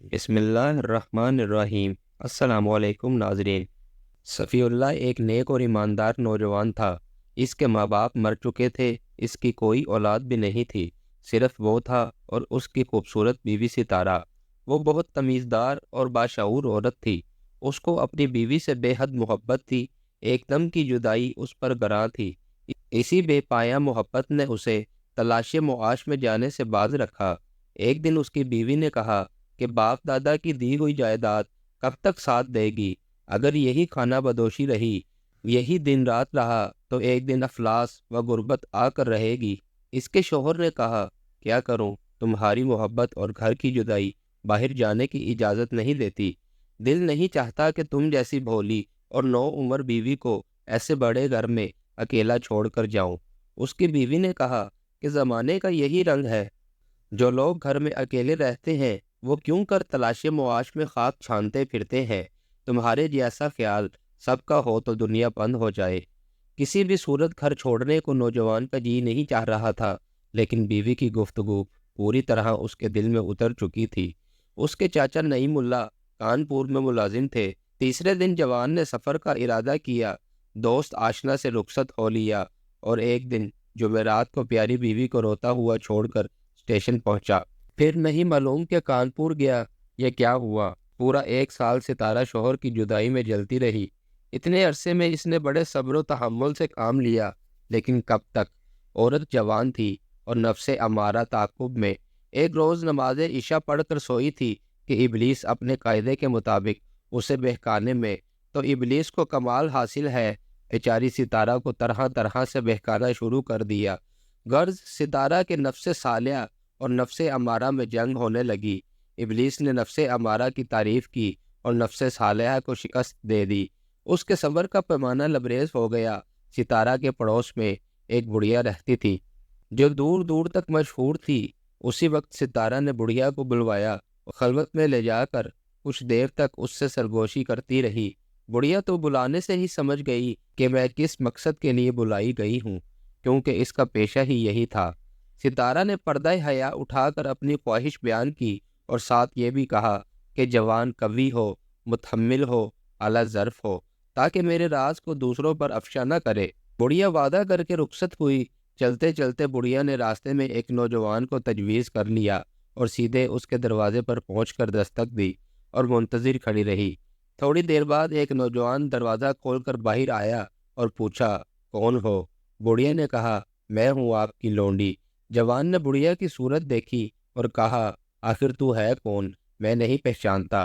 بسم اللہ الرحمن الرحیم۔ السلام علیکم ناظرین۔ صفی اللہ ایک نیک اور ایماندار نوجوان تھا۔ اس کے ماں باپ مر چکے تھے، اس کی کوئی اولاد بھی نہیں تھی، صرف وہ تھا اور اس کی خوبصورت بیوی ستارہ۔ وہ بہت تمیزدار اور باشعور عورت تھی۔ اس کو اپنی بیوی سے بے حد محبت تھی، ایک دم کی جدائی اس پر گراں تھی۔ اسی بے پایہ محبت نے اسے تلاش معاش میں جانے سے باز رکھا۔ ایک دن اس کی بیوی نے کہا کہ باپ دادا کی دی ہوئی جائیداد کب تک ساتھ دے گی؟ اگر یہی کھانا بدوشی رہی، یہی دن رات رہا، تو ایک دن افلاس و غربت آ کر رہے گی۔ اس کے شوہر نے کہا، کیا کروں، تمہاری محبت اور گھر کی جدائی باہر جانے کی اجازت نہیں دیتی۔ دل نہیں چاہتا کہ تم جیسی بھولی اور نو عمر بیوی کو ایسے بڑے گھر میں اکیلا چھوڑ کر جاؤں۔ اس کی بیوی نے کہا کہ زمانے کا یہی رنگ ہے، جو لوگ گھر میں اکیلے رہتے ہیں وہ کیوں کر تلاش معاش میں خاک چھانتے پھرتے ہیں؟ تمہارے جیسا خیال سب کا ہو تو دنیا بند ہو جائے۔ کسی بھی صورت گھر چھوڑنے کو نوجوان کا جی نہیں چاہ رہا تھا، لیکن بیوی کی گفتگو پوری طرح اس کے دل میں اتر چکی تھی۔ اس کے چاچا نعیم اللہ کانپور میں ملازم تھے۔ تیسرے دن جوان نے سفر کا ارادہ کیا، دوست آشنا سے رخصت ہو لیا اور ایک دن جمعرات کو پیاری بیوی کو روتا ہوا چھوڑ کر اسٹیشن پہنچا۔ پھر نہیں معلوم کہ کانپور گیا یا کیا ہوا۔ پورا ایک سال ستارہ شوہر کی جدائی میں جلتی رہی۔ اتنے عرصے میں اس نے بڑے صبر و تحمل سے کام لیا، لیکن کب تک؟ عورت جوان تھی اور نفس امارہ تعاقب میں۔ ایک روز نماز عشاء پڑھ کر سوئی تھی کہ ابلیس اپنے قاعدے کے مطابق اسے بہکانے میں، تو ابلیس کو کمال حاصل ہے، بیچاری ستارہ کو طرح طرح سے بہکانا شروع کر دیا۔ غرض ستارہ کے نفس صالحہ اور نفس امارہ میں جنگ ہونے لگی۔ ابلیس نے نفس امارہ کی تعریف کی اور نفس صالحہ کو شکست دے دی۔ اس کے صبر کا پیمانہ لبریز ہو گیا۔ ستارہ کے پڑوس میں ایک بڑھیا رہتی تھی جو دور دور تک مشہور تھی۔ اسی وقت ستارہ نے بڑھیا کو بلوایا اور خلوت میں لے جا کر کچھ دیر تک اس سے سرگوشی کرتی رہی۔ بڑھیا تو بلانے سے ہی سمجھ گئی کہ میں کس مقصد کے لیے بلائی گئی ہوں، کیونکہ اس کا پیشہ ہی یہی تھا۔ ستارہ نے پردہ حیا اٹھا کر اپنی خواہش بیان کی اور ساتھ یہ بھی کہا کہ جوان قوی ہو، متحمل ہو، اعلیٰ ظرف ہو، تاکہ میرے راز کو دوسروں پر افشا نہ کرے۔ بڑھیا وعدہ کر کے رخصت ہوئی۔ چلتے چلتے بڑھیا نے راستے میں ایک نوجوان کو تجویز کر لیا اور سیدھے اس کے دروازے پر پہنچ کر دستک دی اور منتظر کھڑی رہی۔ تھوڑی دیر بعد ایک نوجوان دروازہ کھول کر باہر آیا اور پوچھا، کون ہو؟ بڑھیا نے کہا، میں ہوں آپ کی لونڈی۔ جوان نے بڑھیا کی صورت دیکھی اور کہا، آخر تو ہے کون؟ میں نہیں پہچانتا۔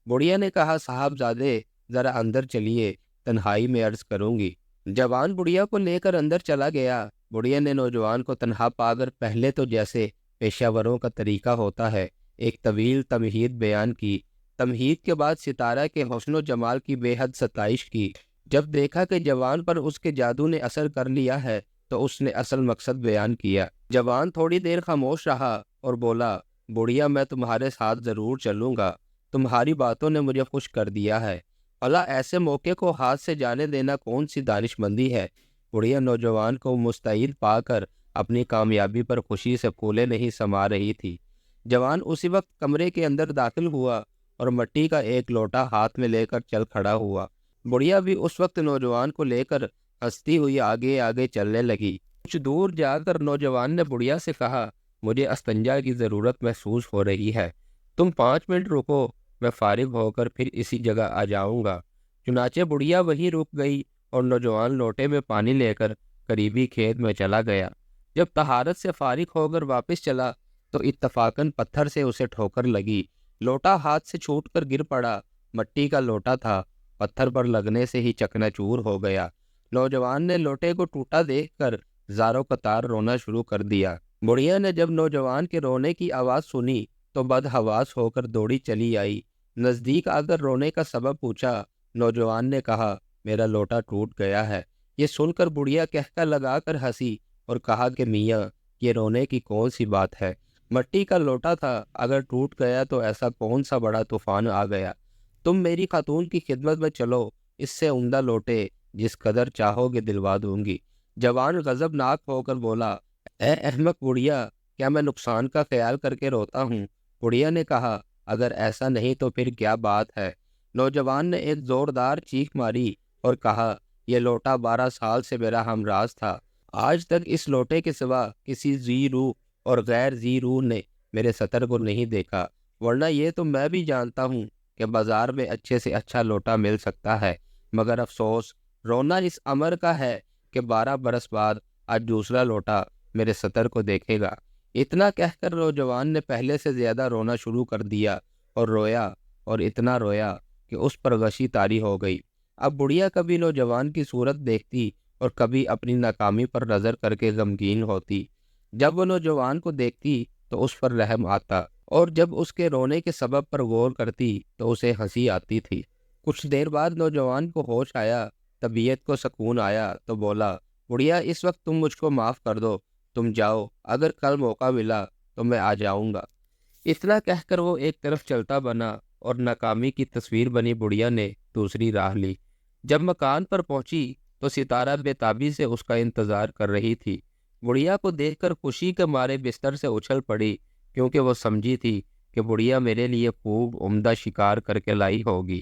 بڑھیا نے کہا، صاحبزادے ذرا اندر چلیے، تنہائی میں عرض کروں گی۔ جوان بڑھیا کو لے کر اندر چلا گیا۔ بڑھیا نے نوجوان کو تنہا پا کر پہلے تو جیسے پیشہ وروں کا طریقہ ہوتا ہے ایک طویل تمہید بیان کی۔ تمہید کے بعد ستارہ کے حسن و جمال کی بے حد ستائش کی۔ جب دیکھا کہ جوان پر اس کے جادو نے اثر کر لیا ہے تو اس نے اصل مقصد بیان کیا۔ جوان تھوڑی دیر خاموش رہا اور بولا، بڑھیا میں تمہارے ساتھ ضرور چلوں گا، تمہاری باتوں نے مجھے خوش کر دیا ہے۔ بھلا ایسے موقع کو ہاتھ سے جانے دینا کون سی دانش مندی ہے؟ بڑھیا نوجوان کو مستعد پا کر اپنی کامیابی پر خوشی سے پھولے نہیں سما رہی تھی۔ جوان اسی وقت کمرے کے اندر داخل ہوا اور مٹی کا ایک لوٹا ہاتھ میں لے کر چل کھڑا ہوا۔ بڑھیا بھی اس وقت نوجوان کو لے کر ہنستی ہوئی آگے آگے چلنے لگی۔ کچھ دور جا کر نوجوان نے بڑھیا سے کہا، مجھے استنجا کی ضرورت محسوس ہو رہی ہے، تم 5 منٹ رکو، میں فارغ ہو کر پھر اسی جگہ آ جاؤں گا۔ چنانچہ بڑھیا وہیں رک گئی اور نوجوان لوٹے میں پانی لے کر قریبی کھیت میں چلا گیا۔ جب طہارت سے فارغ ہو کر واپس چلا تو اتفاقاً پتھر سے اسے ٹھوکر لگی۔ لوٹا ہاتھ سے چھوٹ کر گر پڑا۔ مٹی کا لوٹا تھا، پتھر پر لگنے سے ہی چکنا چور ہو گیا۔ نوجوان نے لوٹے کو ٹوٹا دیکھ کر زاروں قطار رونا شروع کر دیا۔ بڑھیا نے جب نوجوان کے رونے کی آواز سنی تو بدحواس ہو کر دوڑی چلی آئی۔ نزدیک آ کر رونے کا سبب پوچھا۔ نوجوان نے کہا، میرا لوٹا ٹوٹ گیا ہے۔ یہ سن کر بڑھیا کہکا لگا کر ہنسی اور کہا کہ میاں، یہ رونے کی کون سی بات ہے؟ مٹی کا لوٹا تھا، اگر ٹوٹ گیا تو ایسا کون سا بڑا طوفان آ گیا؟ تم میری خاتون کی خدمت میں چلو، اس سے عمدہ لوٹے جس قدر چاہو گے دلوا دوں گی۔ جوان غضبناک ہو کر بولا، اے احمق بڑھیا، کیا میں نقصان کا خیال کر کے روتا ہوں؟ بڑھیا نے کہا، اگر ایسا نہیں تو پھر کیا بات ہے؟ نوجوان نے ایک زوردار چیخ ماری اور کہا، یہ لوٹا 12 سال سے میرا ہمراز تھا۔ آج تک اس لوٹے کے سوا کسی ذی روح اور غیر ذی روح نے میرے سطر کو نہیں دیکھا، ورنہ یہ تو میں بھی جانتا ہوں کہ بازار میں اچھے سے اچھا لوٹا مل سکتا ہے، مگر افسوس رونا اس امر کا ہے کہ 12 برس بعد آج دوسرا لوٹا میرے سطر کو دیکھے گا۔ اتنا کہہ کر نوجوان نے پہلے سے زیادہ رونا شروع کر دیا اور رویا اور اتنا رویا کہ اس پر غشی طاری ہو گئی۔ اب بڑھیا کبھی نوجوان کی صورت دیکھتی اور کبھی اپنی ناکامی پر نظر کر کے غمگین ہوتی۔ جب وہ نوجوان کو دیکھتی تو اس پر رحم آتا، اور جب اس کے رونے کے سبب پر غور کرتی تو اسے ہنسی آتی تھی۔ کچھ دیر بعد نوجوان کو ہوش آیا، طبیعت کو سکون آیا تو بولا، بڑھیا اس وقت تم مجھ کو معاف کر دو، تم جاؤ، اگر کل موقع ملا تو میں آ جاؤں گا۔ اتنا کہہ کر وہ ایک طرف چلتا بنا اور ناکامی کی تصویر بنی بڑھیا نے دوسری راہ لی۔ جب مکان پر پہنچی تو ستارہ بے تابی سے اس کا انتظار کر رہی تھی۔ بڑھیا کو دیکھ کر خوشی کے مارے بستر سے اچھل پڑی، کیونکہ وہ سمجھی تھی کہ بڑھیا میرے لیے خوب عمدہ شکار کر کے لائی ہوگی۔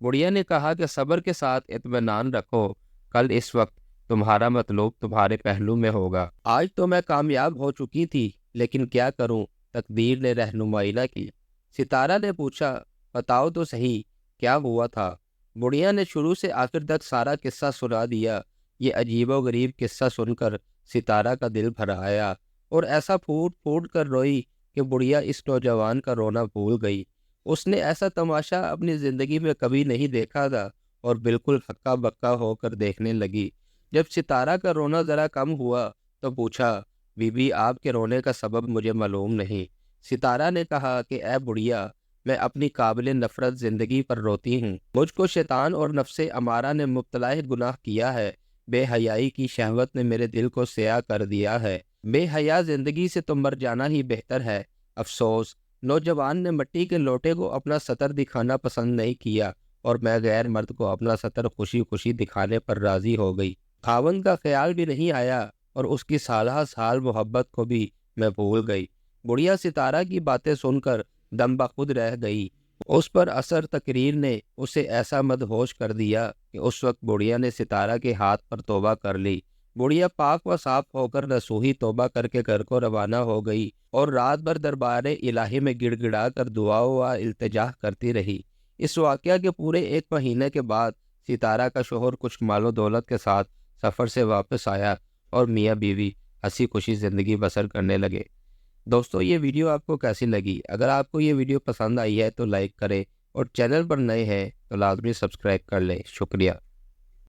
بڑھیا نے کہا کہ صبر کے ساتھ اطمینان رکھو، کل اس وقت تمہارا مطلوب تمہارے پہلو میں ہوگا۔ آج تو میں کامیاب ہو چکی تھی، لیکن کیا کروں، تقدیر نے رہنمائی نہ کی۔ ستارہ نے پوچھا، بتاؤ تو صحیح کیا ہوا تھا؟ بڑھیا نے شروع سے آخر تک سارا قصہ سنا دیا۔ یہ عجیب و غریب قصہ سن کر ستارہ کا دل بھر آیا اور ایسا پھوٹ پھوٹ کر روئی کہ بڑھیا اس نوجوان کا رونا بھول گئی۔ اس نے ایسا تماشا اپنی زندگی میں کبھی نہیں دیکھا تھا اور بالکل ہکا بکا ہو کر دیکھنے لگی۔ جب ستارہ کا رونا ذرا کم ہوا تو پوچھا، بی بی آپ کے رونے کا سبب مجھے معلوم نہیں۔ ستارہ نے کہا کہ اے بڑھیا، میں اپنی قابل نفرت زندگی پر روتی ہوں۔ مجھ کو شیطان اور نفس امارہ نے مبتلا گناہ کیا ہے۔ بے حیائی کی شہوت نے میرے دل کو سیاہ کر دیا ہے۔ بے حیا زندگی سے تو مر جانا ہی بہتر ہے۔ افسوس، نوجوان نے مٹی کے لوٹے کو اپنا سطر دکھانا پسند نہیں کیا اور میں غیر مرد کو اپنا سطر خوشی خوشی دکھانے پر راضی ہو گئی۔ خاوند کا خیال بھی نہیں آیا اور اس کی سالہ سال محبت کو بھی میں بھول گئی۔ بڑھیا ستارہ کی باتیں سن کر دم بخود رہ گئی۔ اس پر اثر تقریر نے اسے ایسا مدہوش کر دیا کہ اس وقت بڑھیا نے ستارہ کے ہاتھ پر توبہ کر لی۔ بڑھیا پاک و صاف ہو کر نصوحی توبہ کر کے گھر کو روانہ ہو گئی اور رات بھر دربار الہی میں گڑ گڑا کر دعا و التجا کرتی رہی۔ اس واقعہ کے پورے 1 مہینے کے بعد ستارہ کا شوہر کچھ مال و دولت کے ساتھ سفر سے واپس آیا اور میاں بیوی ہنسی خوشی زندگی بسر کرنے لگے۔ دوستو، یہ ویڈیو آپ کو کیسی لگی؟ اگر آپ کو یہ ویڈیو پسند آئی ہے تو لائک کریں اور چینل پر نئے ہیں تو لازمی سبسکرائب کر لیں۔ شکریہ۔